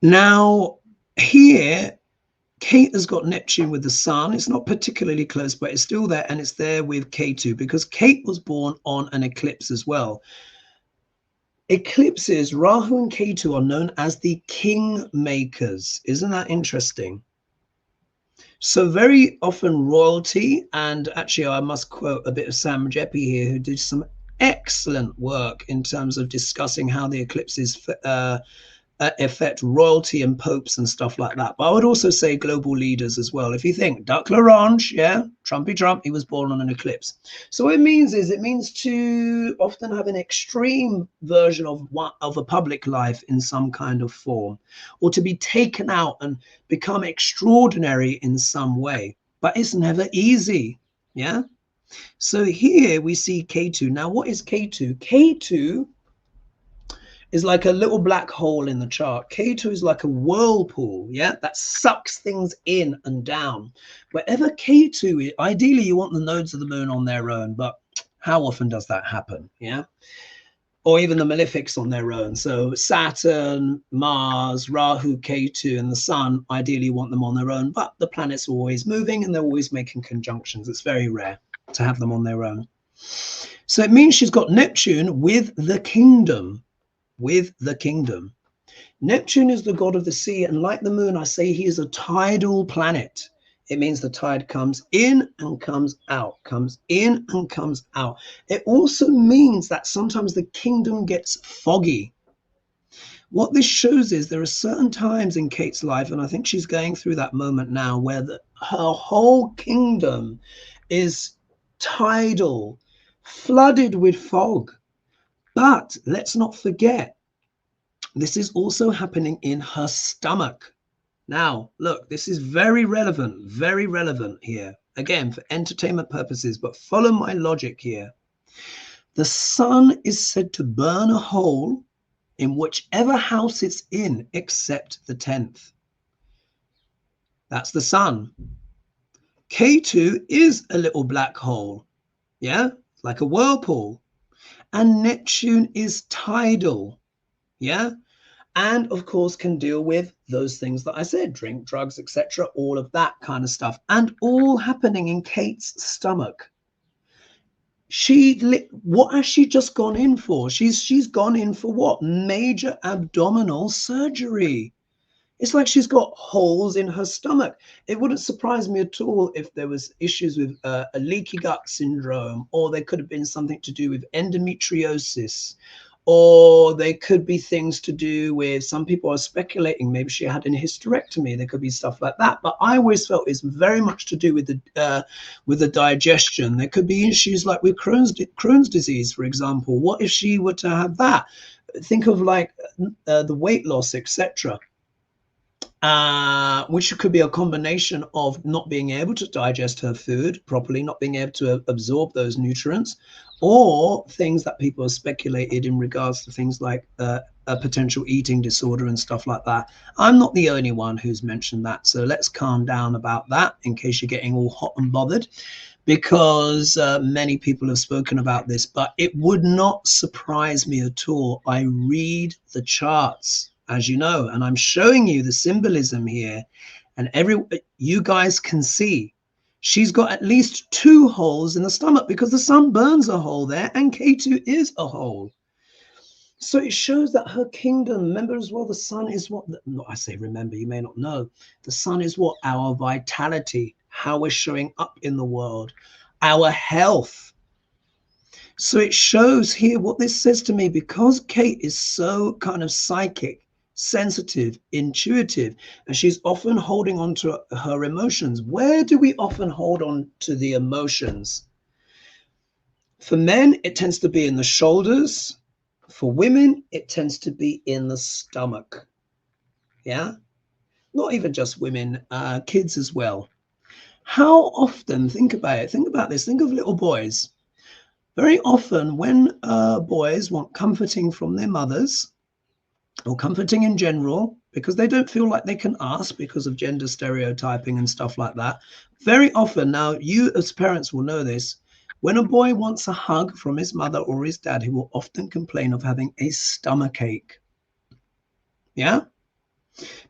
Now, here, Kate has got Neptune with the Sun. It's not particularly close, but it's still there, and it's there with Ketu because Kate was born on an eclipse as well. Eclipses, Rahu and Ketu, are known as the king makers. Isn't that interesting? So very often royalty, and actually I must quote a bit of Sam Jeppy here, who did some excellent work in terms of discussing how the eclipses affect royalty and popes and stuff like that. But I would also say global leaders as well. If you think Duck Larange, yeah, Trumpy Trump, he was born on an eclipse. So what it means is, it means to often have an extreme version of a public life in some kind of form, or to be taken out and become extraordinary in some way. But it's never easy, yeah? So here we see Ketu. Now, what is Ketu? Ketu is like a little black hole in the chart. Ketu is like a whirlpool, yeah, that sucks things in and down. Wherever Ketu is, ideally you want the nodes of the moon on their own, but how often does that happen, yeah? Or even the malefics on their own. So Saturn, Mars, Rahu, Ketu, and the Sun, ideally you want them on their own, but the planets are always moving and they're always making conjunctions. It's very rare to have them on their own. So it means she's got Neptune with the kingdom. Neptune is the god of the sea, and like the moon, I say he is a tidal planet. It means the tide comes in and comes out, comes in and comes out. It also means that sometimes the kingdom gets foggy. What this shows is there are certain times in Kate's life, and I think she's going through that moment now, where her whole kingdom is tidal, flooded with fog. But let's not forget, this is also happening in her stomach. Now, look, this is very relevant here. Again, for entertainment purposes, but follow my logic here. The sun is said to burn a hole in whichever house it's in, except the 10th. That's the sun. Ketu is a little black hole, yeah, like a whirlpool. And Neptune is tidal, yeah, and of course can deal with those things that I said, drink, drugs, etc., all of that kind of stuff, and all happening in Kate's stomach. What has she just gone in for? She's gone in for what? Major abdominal surgery. It's like she's got holes in her stomach. It wouldn't surprise me at all if there was issues with a leaky gut syndrome, or there could have been something to do with endometriosis, or there could be things to do with, some people are speculating maybe she had a hysterectomy. There could be stuff like that. But I always felt it's very much to do with the digestion. There could be issues like with Crohn's disease, for example. What if she were to have that? Think of like the weight loss, etc. Which could be a combination of not being able to digest her food properly, not being able to absorb those nutrients, or things that people have speculated in regards to things like a potential eating disorder and stuff like that. I'm not the only one who's mentioned that, so let's calm down about that in case you're getting all hot and bothered, because many people have spoken about this. But it would not surprise me at all. I read the charts, as you know, and I'm showing you the symbolism here, and you guys can see she's got at least 2 holes in the stomach, because the sun burns a hole there and Ketu is a hole. So it shows that her kingdom, remember as well, the sun is what, I say remember, you may not know, the sun is what? Our vitality, how we're showing up in the world, our health. So it shows here what this says to me, because Kate is so kind of psychic, sensitive, intuitive, and she's often holding on to her emotions. Where do we often hold on to the emotions? For men, it tends to be in the shoulders. For women, it tends to be in the stomach. Yeah. not even just women, kids as well. How often, think about it, think about this, think of little boys. Very often when boys want comforting from their mothers, or comforting in general, because they don't feel like they can ask because of gender stereotyping and stuff like that. Very often, now you as parents will know this, when a boy wants a hug from his mother or his dad, he will often complain of having a stomach ache. Yeah?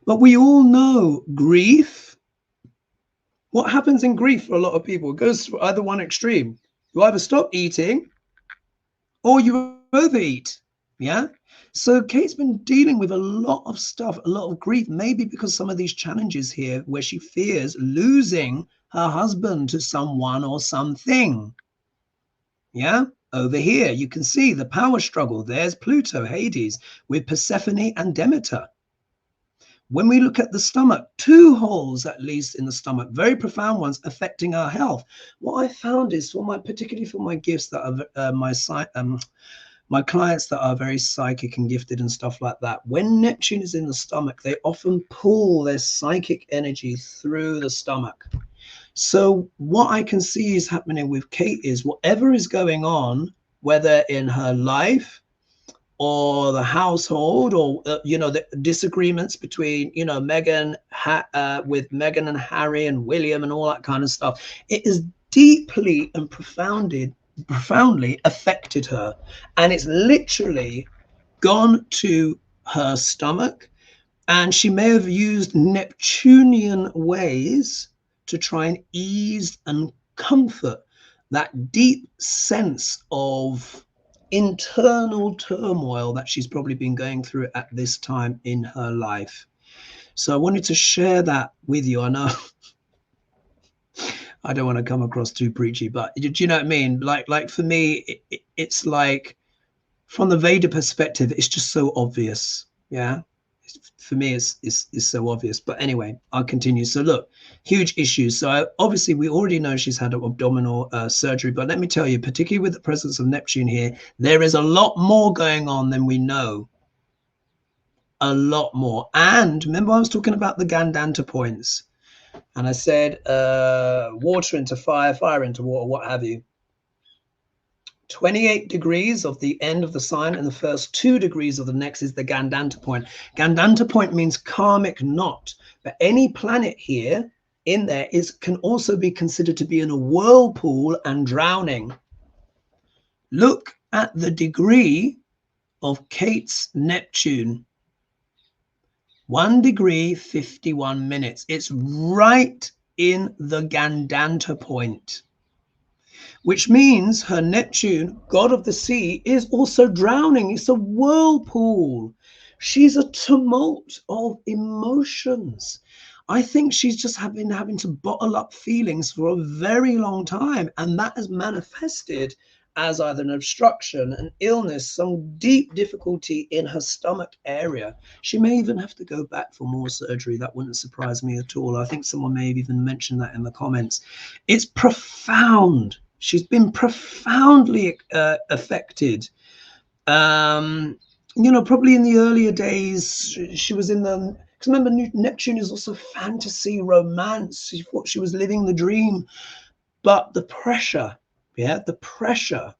But we all know grief. What happens in grief for a lot of people? It goes to either one extreme. You either stop eating or you overeat. Yeah. So Kate's been dealing with a lot of stuff, a lot of grief, maybe because some of these challenges here where she fears losing her husband to someone or something. Yeah. Over here, you can see the power struggle. There's Pluto, Hades, with Persephone and Demeter. When we look at the stomach, 2 holes at least in the stomach, very profound ones affecting our health. What I found is particularly for my gifts that are my clients that are very psychic and gifted and stuff like that, when Neptune is in the stomach, they often pull their psychic energy through the stomach. So what I can see is happening with Kate is whatever is going on, whether in her life or the household, or the disagreements between Meghan with Meghan and Harry and William and all that kind of stuff, it is deeply and profoundly affected her, and it's literally gone to her stomach, and she may have used Neptunian ways to try and ease and comfort that deep sense of internal turmoil that she's probably been going through at this time in her life. So I wanted to share that with you. I know I don't want to come across too preachy, but do you know what I mean? Like for me, it's like from the Veda perspective, it's just so obvious. Yeah. For me, it's so obvious. But anyway, I'll continue. So look, huge issues. So obviously, we already know she's had abdominal surgery. But let me tell you, particularly with the presence of Neptune here, there is a lot more going on than we know. A lot more. And remember, I was talking about the Gandanta points. And I said water into fire, fire into water, what have you. 28 degrees of the end of the sign and the first 2 degrees of the next is the Gandanta point. Gandanta point means karmic knot, but any planet here in there can also be considered to be in a whirlpool and drowning. Look at the degree of Kate's Neptune. 1 degree, 51 minutes. It's right in the Gandanta point, which means her Neptune, god of the sea, is also drowning. It's a whirlpool. She's a tumult of emotions. I think she's just been having to bottle up feelings for a very long time, and that has manifested as either an obstruction, an illness, some deep difficulty in her stomach area. She may even have to go back for more surgery. That wouldn't surprise me at all. I think someone may have even mentioned that in the comments. It's profound. She's been profoundly affected. Probably in the earlier days, she was in the, because remember, Neptune is also fantasy, romance. She thought she was living the dream. But the pressure, the pressure,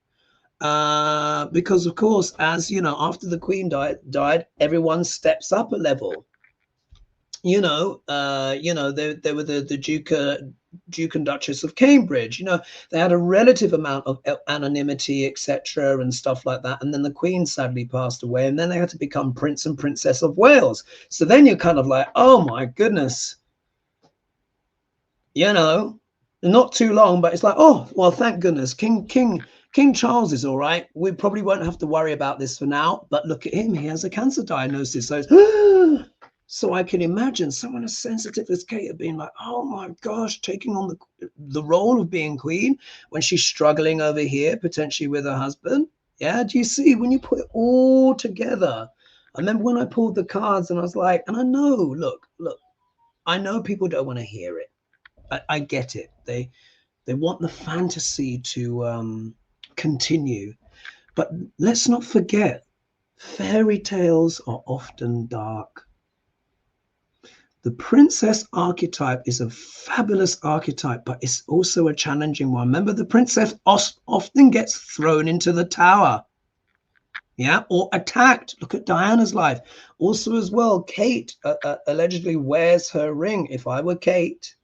because of course, as you know, after the Queen died, everyone steps up a level. They were the Duke and Duchess of Cambridge. They had a relative amount of anonymity, etc., and stuff like that. And then the Queen sadly passed away, and then they had to become Prince and Princess of Wales. So then you're kind of like, oh my goodness, not too long, but it's like, oh well, thank goodness, King Charles is all right. We probably won't have to worry about this for now. But look at him; he has a cancer diagnosis. So I can imagine someone as sensitive as Kate being like, oh my gosh, taking on the role of being queen when she's struggling over here, potentially with her husband. Yeah, do you see, when you put it all together? I remember when I pulled the cards and I was like, and I know, look, I know people don't want to hear it. I get it. They want the fantasy to continue. But let's not forget, fairy tales are often dark. The princess archetype is a fabulous archetype, but it's also a challenging one. Remember, the princess often gets thrown into the tower, yeah, or attacked. Look at Diana's life. Also, as well, Kate allegedly wears her ring. If I were Kate,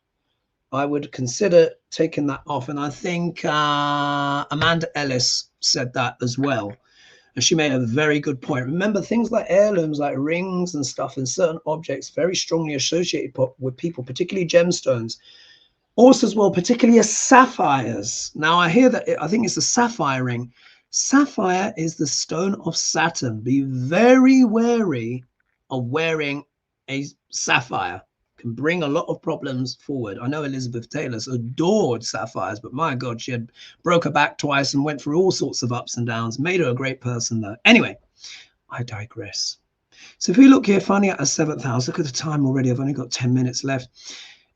I would consider taking that off. And I think Amanda Ellis said that as well. And she made a very good point. Remember, things like heirlooms, like rings and stuff, and certain objects very strongly associated with people, particularly gemstones. Also, as well, particularly sapphires. Now, I hear that, I think it's a sapphire ring. Sapphire is the stone of Saturn. Be very wary of wearing a sapphire. Can bring a lot of problems forward. I know Elizabeth Taylor's adored sapphires, but my God, she had broke her back twice and went through all sorts of ups and downs. Made her a great person, though. Anyway, I digress. So if we look here, finding out a seventh house, look at the time already. I've only got 10 minutes left.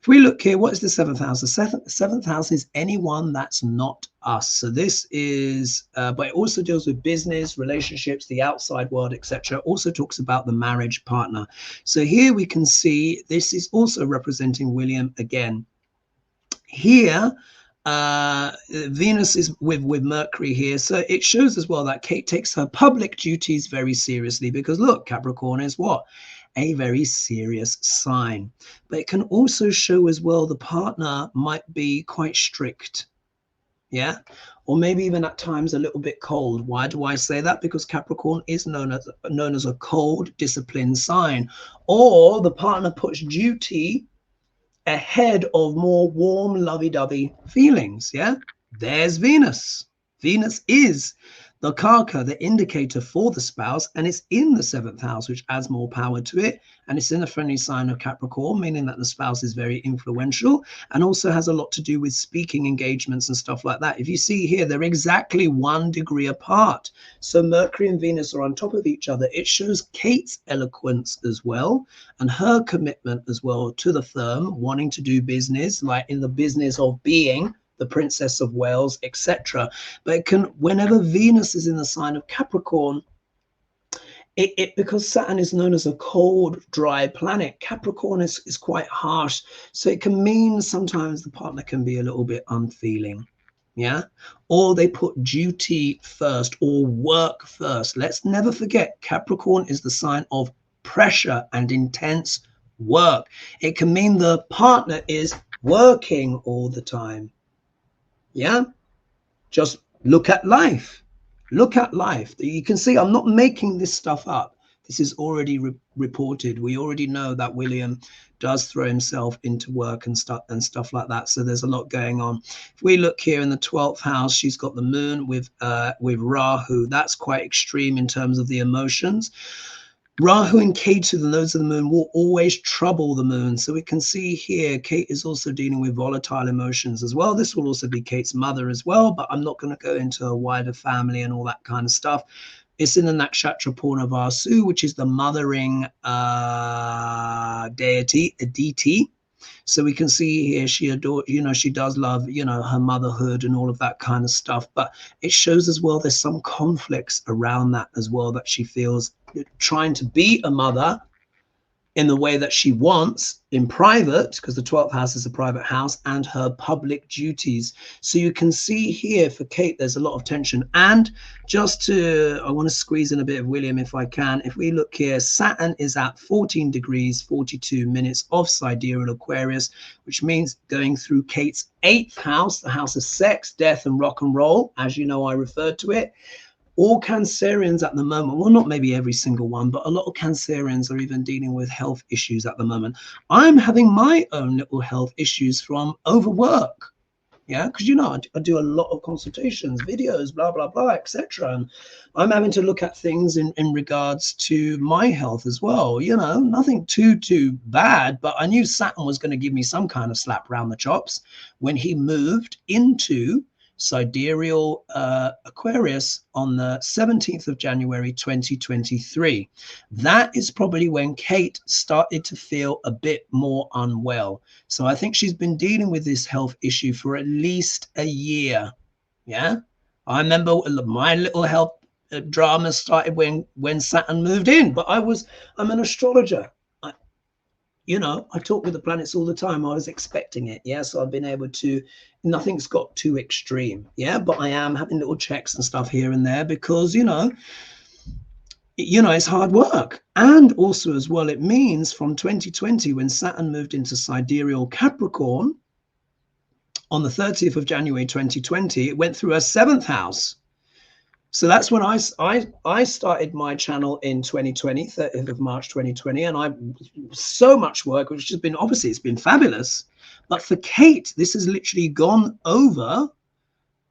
If we look here, what is the seventh house? The seventh house is anyone that's not us. So this is, but it also deals with business, relationships, the outside world, etc. Also talks about the marriage partner. So here we can see this is also representing William again. Here, Venus is with Mercury here. So it shows as well that Kate takes her public duties very seriously, because look, Capricorn is what? A very serious sign. But it can also show as well the partner might be quite strict, yeah, or maybe even at times a little bit cold. Why do I say that? Because Capricorn is known as a cold, disciplined sign, or the partner puts duty ahead of more warm, lovey-dovey feelings. Yeah, there's Venus. Venus is the karka, the indicator for the spouse, and it's in the seventh house, which adds more power to it. And it's in the friendly sign of Capricorn, meaning that the spouse is very influential and also has a lot to do with speaking engagements and stuff like that. If you see here, they're exactly 1 degree apart. So Mercury and Venus are on top of each other. It shows Kate's eloquence as well, and her commitment as well to the firm, wanting to do business, like in the business of being the Princess of Wales, etc. But it can, whenever Venus is in the sign of Capricorn, because Saturn is known as a cold, dry planet, Capricorn is quite harsh. So it can mean sometimes the partner can be a little bit unfeeling, yeah? Or they put duty first or work first. Let's never forget, Capricorn is the sign of pressure and intense work. It can mean the partner is working all the time. Yeah, just look at life. Look at life. You can see I'm not making this stuff up. This is already reported. We already know that William does throw himself into work and stuff like that. So there's a lot going on. If we look here in the 12th house, she's got the moon with Rahu. That's quite extreme in terms of the emotions. Rahu and Ketu, the nodes of the moon, will always trouble the moon. So we can see here, Kate is also dealing with volatile emotions as well. This will also be Kate's mother as well, but I'm not going to go into a wider family and all that kind of stuff. It's in the Nakshatra Purnavasu, which is the mothering deity, Aditi. So we can see here she adores, she does love, her motherhood and all of that kind of stuff. But it shows as well there's some conflicts around that as well, that she feels trying to be a mother in the way that she wants in private, because the 12th house is a private house, and her public duties. So you can see here for Kate, there's a lot of tension. And I want to squeeze in a bit of William if I can. If we look here, Saturn is at 14 degrees, 42 minutes of sidereal Aquarius, which means going through Kate's 8th house, the house of sex, death, and rock and roll, as you know, I referred to it. All Cancerians at the moment, well, not maybe every single one, but a lot of Cancerians are even dealing with health issues at the moment. I'm having my own little health issues from overwork. Yeah, because I do a lot of consultations, videos, blah, blah, blah, etc. And I'm having to look at things in regards to my health as well. Nothing too bad, but I knew Saturn was going to give me some kind of slap around the chops when he moved into sidereal Aquarius on the 17th of January 2023. That is probably when Kate started to feel a bit more unwell. So I think she's been dealing with this health issue for at least a year. Yeah, I remember my little health drama started when Saturn moved in, but I'm an astrologer. you know, I talk with the planets all the time. I was expecting it. Yeah. So I've been able to, nothing's got too extreme. Yeah. But I am having little checks and stuff here and there because, it's hard work. And also as well, it means from 2020, when Saturn moved into sidereal Capricorn on the 30th of January 2020, it went through a seventh house. So that's when I started my channel in 2020, 30th of March 2020, and I so much work, which has been, obviously it's been fabulous. But for Kate, this has literally gone over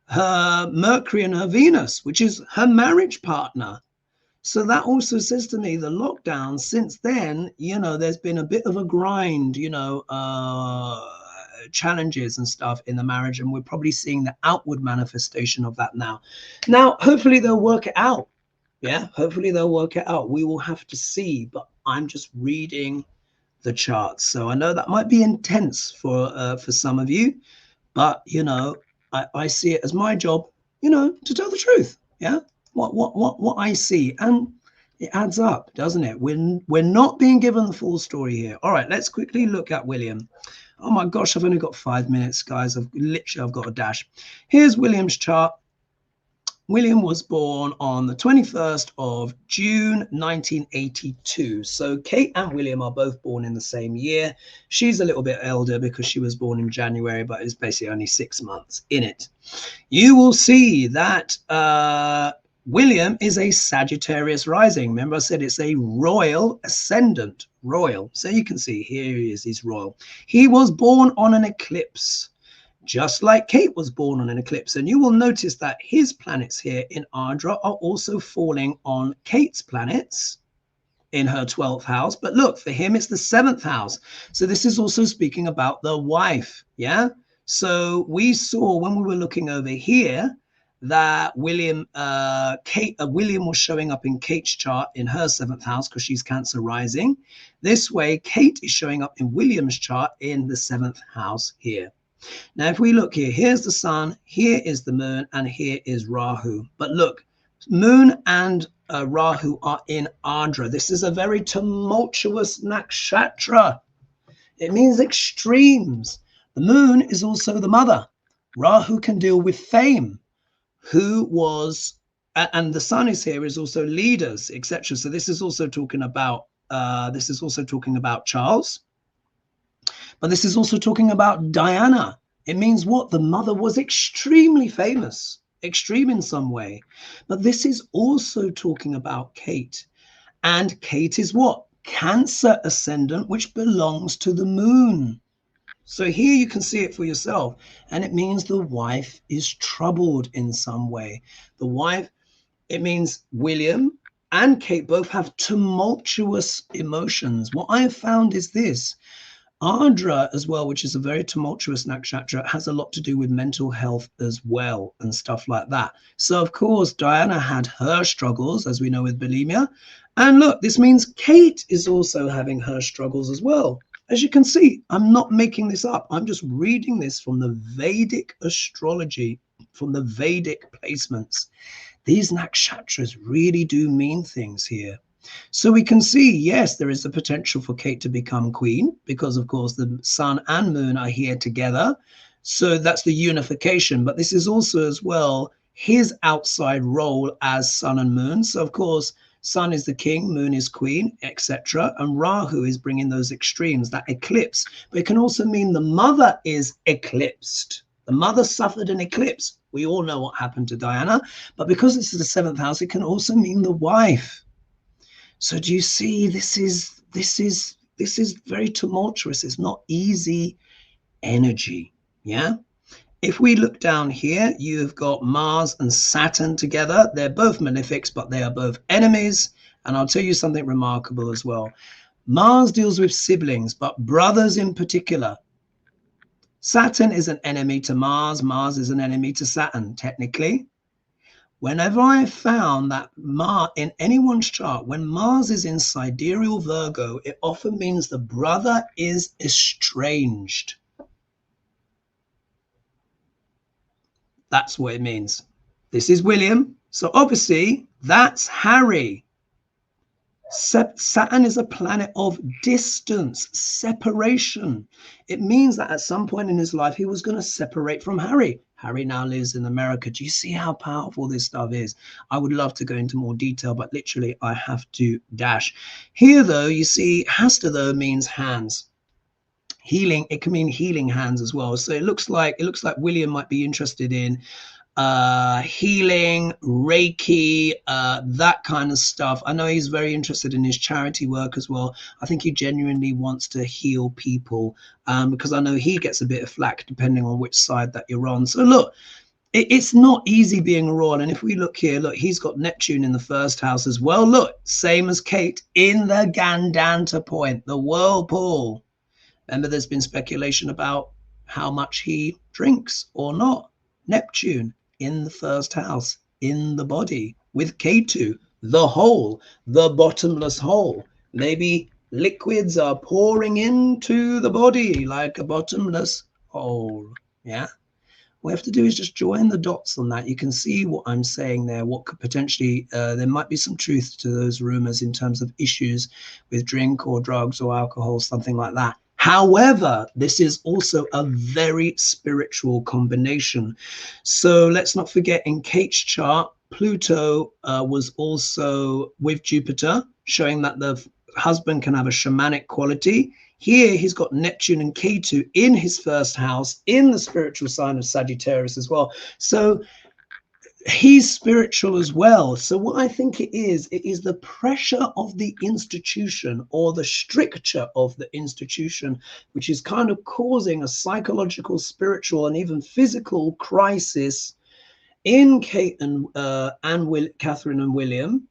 her Mercury and her Venus, which is her marriage partner. So that also says to me the lockdown since then, there's been a bit of a grind, challenges and stuff in the marriage, and we're probably seeing the outward manifestation of that now. Now, hopefully they'll work it out. Yeah, hopefully they'll work it out. We will have to see, but I'm just reading the charts. So I know that might be intense for some of you, but I see it as my job, to tell the truth. Yeah. What I see, and it adds up, doesn't it? We're not being given the full story here. All right, let's quickly look at William. Oh my gosh, I've only got 5 minutes, guys. I've got a dash. Here's William's chart. William was born on the 21st of June 1982. So Kate and William are both born in the same year. She's a little bit elder because she was born in January, but it's basically only 6 months in it. You will see that William is a Sagittarius rising. Remember I said it's a royal ascendant, royal. So you can see here he is, he's royal. He was born on an eclipse, just like Kate was born on an eclipse. And you will notice that his planets here in Ardra are also falling on Kate's planets in her 12th house. But look, for him, it's the 7th house. So this is also speaking about the wife. Yeah. So we saw when we were looking over here that William was showing up in Kate's chart in her 7th house because she's Cancer rising. This way, Kate is showing up in William's chart in the 7th house here. Now, if we look here, here's the sun, here is the moon, and here is Rahu. But look, moon and Rahu are in Ardra. This is a very tumultuous nakshatra. It means extremes. The moon is also the mother. Rahu can deal with fame. And the sun is here is also leaders, etc. So this is also talking about Charles. But this is also talking about Diana. It means what? The mother was extremely famous, extreme in some way. But this is also talking about Kate. And Kate is what? Cancer ascendant, which belongs to the moon. So here you can see it for yourself. And it means the wife is troubled in some way. The wife, it means William and Kate both have tumultuous emotions. What I have found is this. Ardra as well, which is a very tumultuous nakshatra, has a lot to do with mental health as well and stuff like that. So, of course, Diana had her struggles, as we know, with bulimia. And look, this means Kate is also having her struggles as well. As you can see, I'm not making this up. I'm just reading this from the Vedic astrology, from the Vedic placements. These nakshatras really do mean things here. So we can see, yes, there is the potential for Kate to become queen because, of course, the sun and moon are here together. So that's the unification. But this is also as well his outside role as sun and moon. So, of course, sun is the king, moon is queen, etc. And Rahu is bringing those extremes, that eclipse. But it can also mean the mother is eclipsed. The mother suffered an eclipse. We all know what happened to Diana. But because this is the 7th house, it can also mean the wife. So do you see, this is very tumultuous. It's not easy energy. Yeah. If we look down here, you've got Mars and Saturn together. They're both malefics, but they are both enemies. And I'll tell you something remarkable as well. Mars deals with siblings, but brothers in particular. Saturn is an enemy to Mars. Mars is an enemy to Saturn, technically. Whenever I found that in anyone's chart, when Mars is in sidereal Virgo, it often means the brother is estranged. That's what it means. This is William. So obviously, that's Harry. Saturn is a planet of distance, separation. It means that at some point in his life, he was going to separate from Harry. Harry now lives in America. Do you see how powerful this stuff is? I would love to go into more detail, but literally I have to dash. Here, though, you see, hasta, though, means hands. Healing, it can mean healing hands as well. So it looks like William might be interested in healing, Reiki, that kind of stuff. I know he's very interested in his charity work as well. I think he genuinely wants to heal people, because I know he gets a bit of flack depending on which side that you're on. So look, it's not easy being a royal. And if we look here, look, he's got Neptune in the first house as well. Look, same as Kate in the Gandanta point, the whirlpool. Remember, there's been speculation about how much he drinks or not. Neptune in the first house, in the body, with Ketu, the hole, the bottomless hole. Maybe liquids are pouring into the body like a bottomless hole. Yeah. What we have to do is just join the dots on that. You can see what I'm saying there, what could potentially, there might be some truth to those rumors in terms of issues with drink or drugs or alcohol, something like that. However, this is also a very spiritual combination. So let's not forget, in Kate's chart, Pluto was also with Jupiter, showing that the husband can have a shamanic quality. Here, he's got Neptune and Ketu in his first house, in the spiritual sign of Sagittarius as well. So he's spiritual as well. So what I think it is the pressure of the institution, or the stricture of the institution, which is kind of causing a psychological, spiritual, and even physical crisis in Kate and Catherine and William,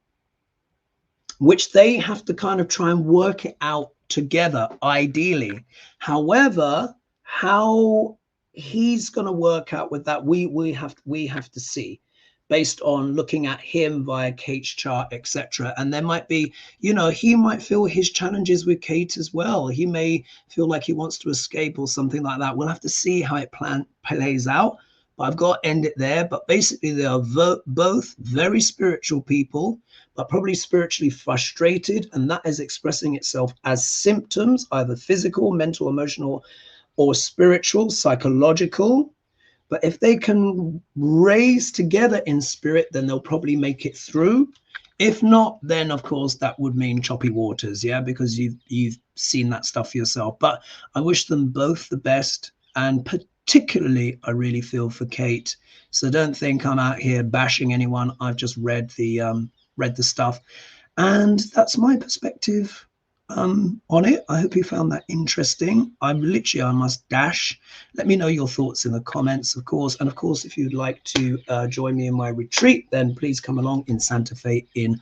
which they have to kind of try and work it out together, ideally. However, how he's going to work out with that, we have to see, based on looking at him via Kate's chart, etc. And there might be, you know, he might feel his challenges with Kate as well. He may feel like he wants to escape or something like that. We'll have to see how it plays out. But I've got to end it there. But basically, they are both very spiritual people, but probably spiritually frustrated. And that is expressing itself as symptoms, either physical, mental, emotional, or spiritual, psychological. But if they can raise together in spirit, then they'll probably make it through. If not, then of course that would mean choppy waters, yeah, because you've seen that stuff for yourself. But I wish them both the best, and particularly I really feel for Kate. So don't think I'm out here bashing anyone. I've just read the stuff, and that's my perspective on it. I hope you found that interesting. I must dash. Let me know your thoughts in the comments, of course. And of course, if you'd like to join me in my retreat, then please come along in Santa Fe in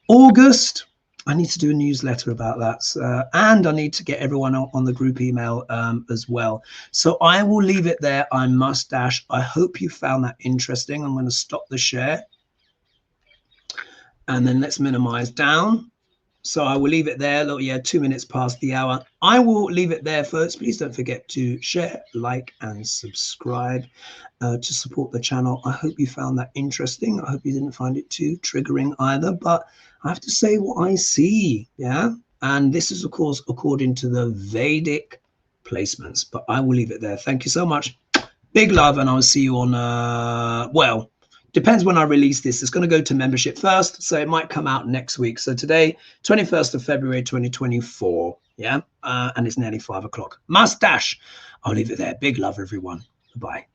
August. I need to do a newsletter about that. And I need to get everyone on the group email as well. So I will leave it there. I must dash. I hope you found that interesting. I'm going to stop the share. And then let's minimize down. So I will leave it there. Look, yeah, 2 minutes past the hour. I will leave it there, folks. Please don't forget to share, like, and subscribe to support the channel. I hope you found that interesting. I hope you didn't find it too triggering either. But I have to say what I see, yeah? And this is, of course, according to the Vedic placements. But I will leave it there. Thank you so much. Big love, and I will see you on, well, depends when I release this. It's going to go to membership first, so it might come out next week. So today, 21st of February, 2024. Yeah, and it's nearly 5 o'clock. Must dash. I'll leave it there. Big love, everyone. Bye.